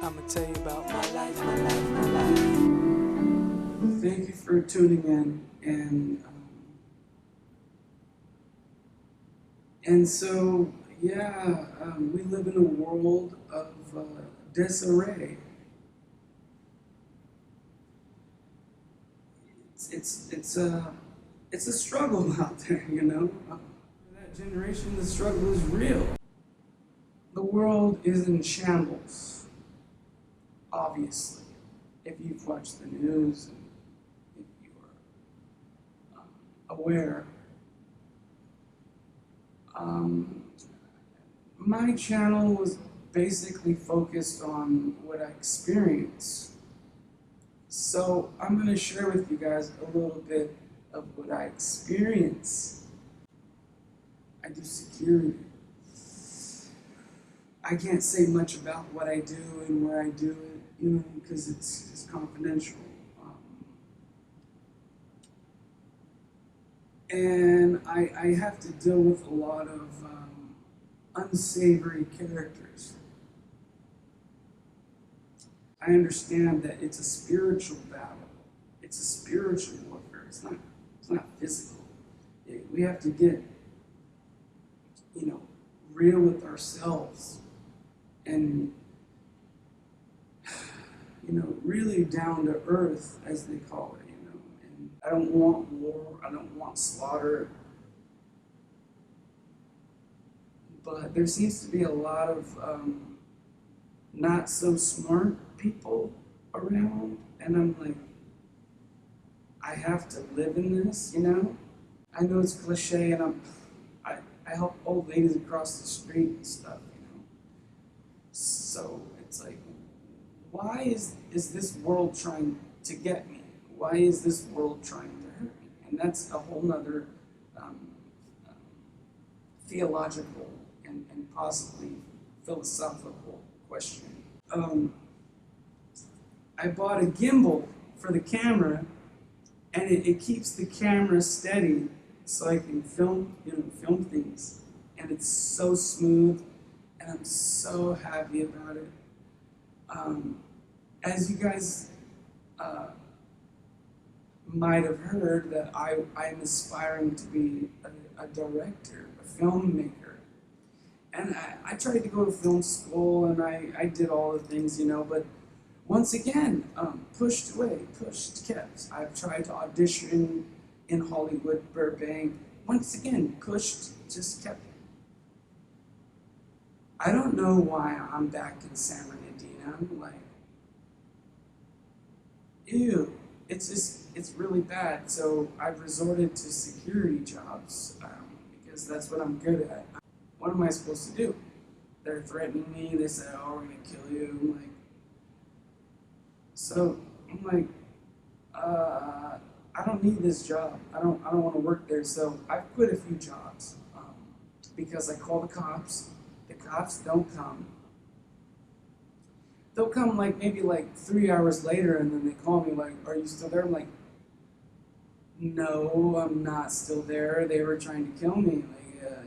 I'ma tell you about my life, my life, my life. Thank you for tuning in, and so yeah, we live in a world of disarray. It's a struggle out there, you know. For that generation, the struggle is real. The world is in shambles, obviously. If you've watched the news and if you are aware, my channel was basically focused on what I experienced. So I'm going to share with you guys a little bit of what I experience. I do security. I can't say much about what I do and where I do it, you know, because it's confidential. And I have to deal with a lot of unsavory characters. I understand that it's a spiritual battle. It's a spiritual warfare. It's not physical. We have to get, you know, real with ourselves and, you know, really down to earth, as they call it, you know. And I don't want war. I don't want slaughter. But there seems to be a lot of not so smart people around, and I'm like, I have to live in this, you know? I know it's cliche, and I help old ladies across the street and stuff, you know? So it's like, why is this world trying to get me? Why is this world trying to hurt me? And that's a whole nother theological and possibly philosophical question. I bought a gimbal for the camera, and it keeps the camera steady so I can film things. And it's so smooth, and I'm so happy about it. As you guys might have heard, that I'm aspiring to be a director, a filmmaker. And I tried to go to film school, and I did all the things, you know, but once again, pushed away, kept. I've tried to audition in Hollywood, Burbank. Once again, pushed, just kept. I don't know why I'm back in San Bernardino. I'm like, ew, it's really bad. So I've resorted to security jobs because that's what I'm good at. What am I supposed to do? They're threatening me. They say, oh, we're going to kill you. I'm like, I don't need this job. I don't want to work there. So I've quit a few jobs because I call the cops. The cops don't come. They'll come maybe 3 hours later, and then they call me like, are you still there? I'm like, no, I'm not still there. They were trying to kill me.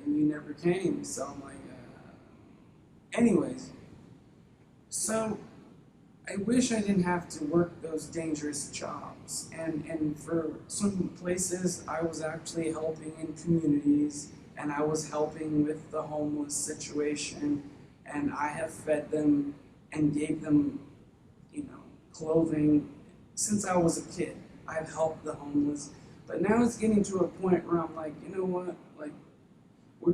And you never came. So I'm like, anyways. So I wish I didn't have to work those dangerous jobs. And for some places, I was actually helping in communities, and I was helping with the homeless situation, and I have fed them and gave them, you know, clothing since I was a kid. I've helped the homeless. But now it's getting to a point where I'm like, you know what? Like, we're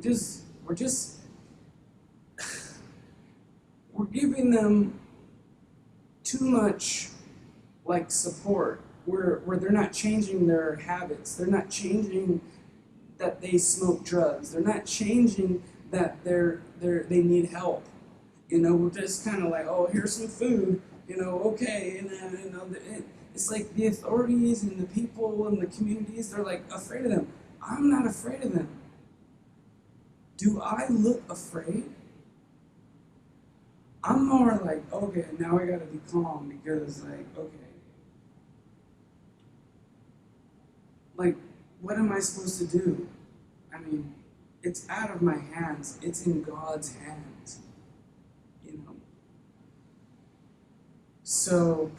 giving them too much support where they're not changing their habits. They're not changing that they smoke drugs. They're not changing that they need help. You know, we're just kind of like, oh, here's some food, you know, okay. And then, you know, it's like the authorities and the people and the communities, they're like afraid of them. I'm not afraid of them. Do I look afraid? I'm more like, okay, now I gotta be calm because, what am I supposed to do? I mean, it's out of my hands. It's in God's hands, you know. So,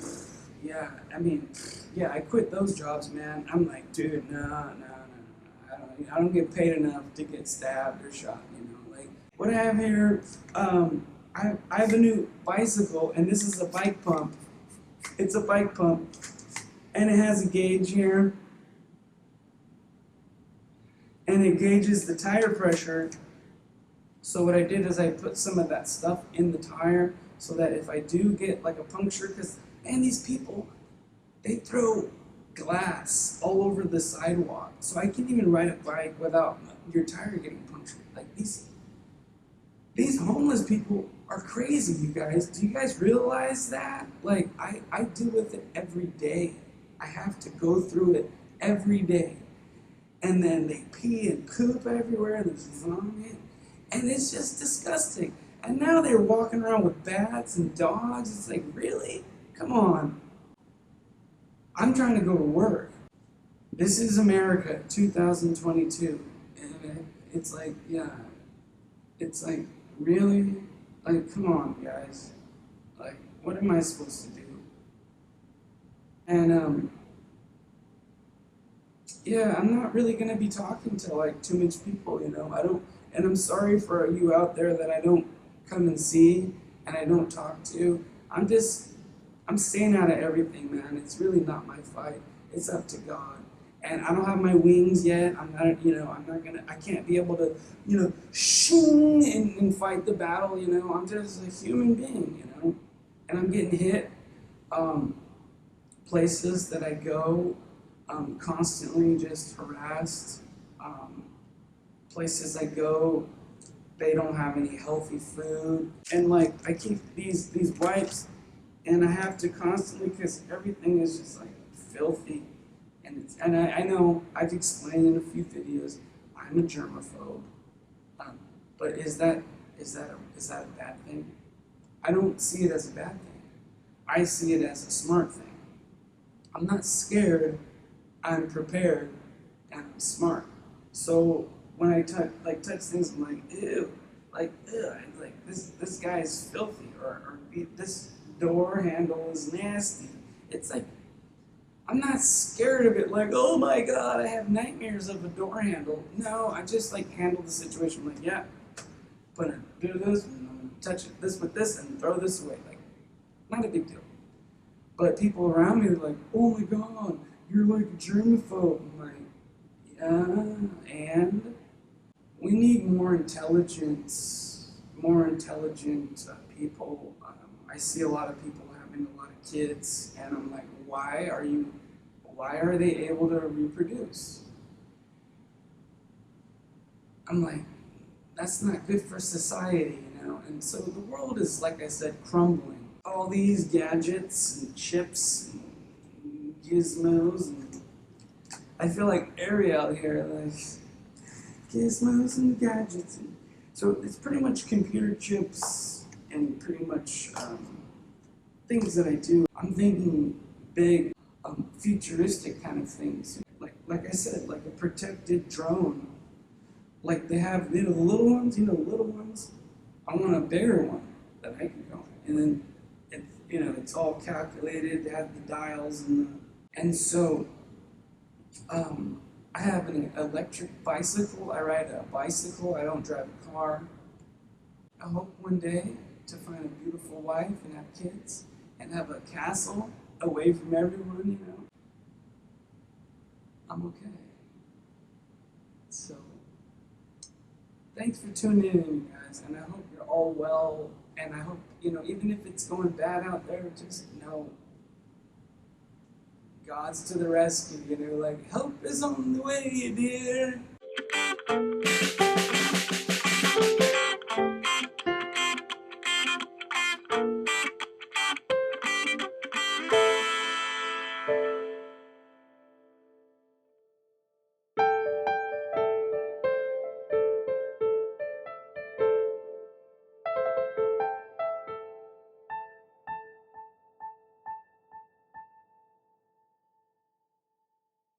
yeah, I mean, yeah, I quit those jobs, man. I'm like, dude, no, no, no, no. I don't get paid enough to get stabbed or shot, you know. Like, what I have here, I have a new bicycle, and this is a bike pump. It's a bike pump, and it has a gauge here, and it gauges the tire pressure. So what I did is I put some of that stuff in the tire so that if I do get like a puncture, because man, these people, they throw glass all over the sidewalk. So I can't even ride a bike without your tire getting punctured. Like these homeless people are crazy, you guys. Do you guys realize that? Like I deal with it every day. I have to go through it every day. And then they pee and poop everywhere and there's vomit. And it's just disgusting. And now they're walking around with bats and dogs. It's like, really? Come on. I'm trying to go to work. This is America, 2022. And it's like, yeah. It's like, really? Like, come on, guys. Like, what am I supposed to do? And, yeah, I'm not really going to be talking to, like, too much people, you know. And I'm sorry for you out there that I don't come and see and I don't talk to. I'm staying out of everything, man. It's really not my fight. It's up to God. And I don't have my wings yet. I can't be able to, shing and fight the battle, I'm just a human being, And I'm getting hit. Places that I go, constantly just harassed. Places I go, they don't have any healthy food. And like, I keep these wipes and I have to constantly, because everything is just like filthy. And I know I've explained in a few videos, I'm a germaphobe. But is that a bad thing? I don't see it as a bad thing. I see it as a smart thing. I'm not scared, I'm prepared, and I'm smart. So when I touch things, I'm like, ew, I'm like this guy is filthy, or this door handle is nasty. It's like, I'm not scared of it, like, oh my God, I have nightmares of a door handle. No, I just like handle the situation, I'm like, yeah, gonna do this, and I'm gonna touch this with this, and throw this away. Like, not a big deal. But people around me are like, oh my God, you're like a germaphobe. I'm like, yeah, and we need more intelligent people. I see a lot of people having a lot of kids, and I'm like, why are they able to reproduce? I'm like, that's not good for society, And so the world is, like I said, crumbling. All these gadgets and chips and gizmos, and I feel like Ariel here, like gizmos and gadgets. And so it's pretty much computer chips and pretty much things that I do. I'm thinking big, futuristic kind of things. Like I said, like a protected drone. Like they have, the little ones. I want a bigger one that I can go in. And then it's all calculated. They have the dials and so I have an electric bicycle. I ride a bicycle. I don't drive a car. I hope one day to find a beautiful wife and have kids and have a castle away from everyone. I'm okay. So thanks for tuning in, you guys, and I hope you're all well. And I hope, even if it's going bad out there, just know God's to the rescue, like help is on the way, dear.